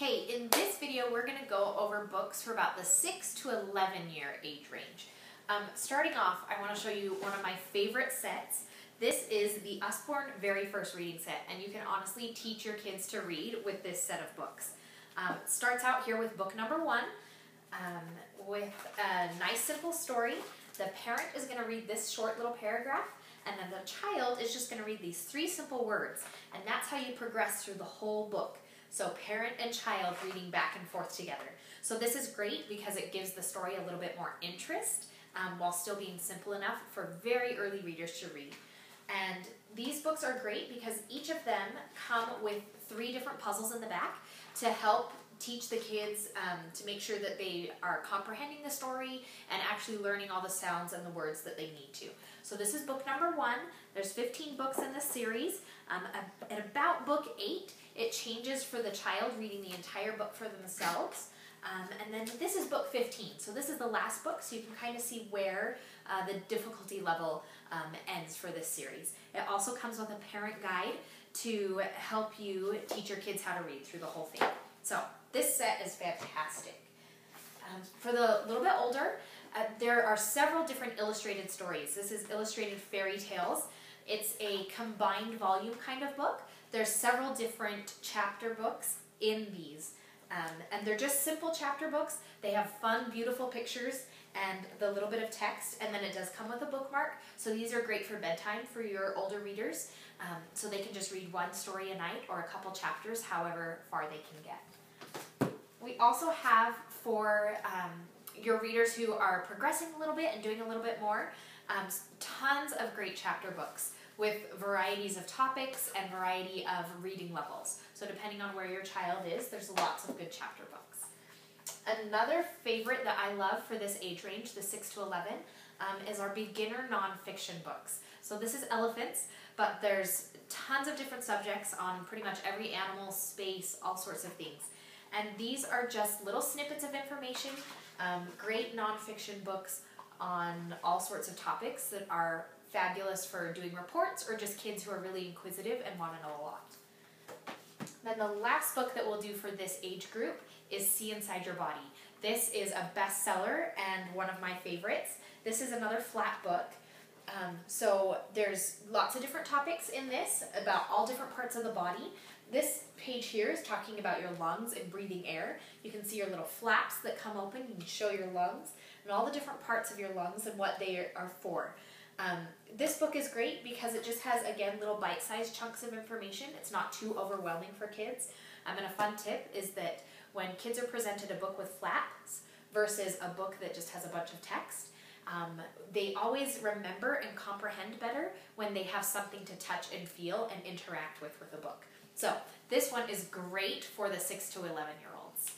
Okay, in this video we're going to go over books for about the 6 to 11 year age range. Starting off, I want to show you one of my favorite sets. This is the Usborne very first reading set, and you can honestly teach your kids to read with this set of books. It starts out here with book number 1 with a nice simple story. The parent is going to read this short little paragraph, and then the child is just going to read these 3 simple words, and that's how you progress through the whole book. So parent and child reading back and forth together. So this is great because it gives the story a little bit more interest while still being simple enough for very early readers to read. And these books are great because each of them come with 3 different puzzles in the back to help teach the kids to make sure that they are comprehending the story and actually learning all the sounds and the words that they need to. So this is book number 1. There's 15 books in this series. At about book 8, it changes for the child reading the entire book for themselves. And then this is book 15. So this is the last book, so you can kind of see where the difficulty level ends for this series. It also comes with a parent guide to help you teach your kids how to read through the whole thing. So this set is fantastic. For the little bit older, there are several different illustrated stories. This is illustrated fairy tales. It's a combined volume kind of book. There's several different chapter books in these. And they're just simple chapter books. They have fun, beautiful pictures and the little bit of text, and then it does come with a bookmark. So these are great for bedtime for your older readers. So they can just read one story a night or a couple chapters, however far they can get. We also have for your readers who are progressing a little bit and doing a little bit more, tons of great chapter books with varieties of topics and variety of reading levels. So depending on where your child is, there's lots of good chapter books. Another favorite that I love for this age range, the 6 to 11, is our beginner nonfiction books. So this is elephants, but there's tons of different subjects on pretty much every animal, space, all sorts of things. And these are just little snippets of information, great nonfiction books on all sorts of topics that are fabulous for doing reports or just kids who are really inquisitive and want to know a lot. Then the last book that we'll do for this age group is See Inside Your Body. This is a bestseller and one of my favorites. This is another flat book. So there's lots of different topics in this about all different parts of the body. This page here is talking about your lungs and breathing air. You can see your little flaps that come open and show your lungs and all the different parts of your lungs and what they are for. This book is great because it just has, again, little bite-sized chunks of information. It's not too overwhelming for kids. And a fun tip is that when kids are presented a book with flaps versus a book that just has a bunch of text, they always remember and comprehend better when they have something to touch and feel and interact with a book. So this one is great for the 6 to 11-year-olds.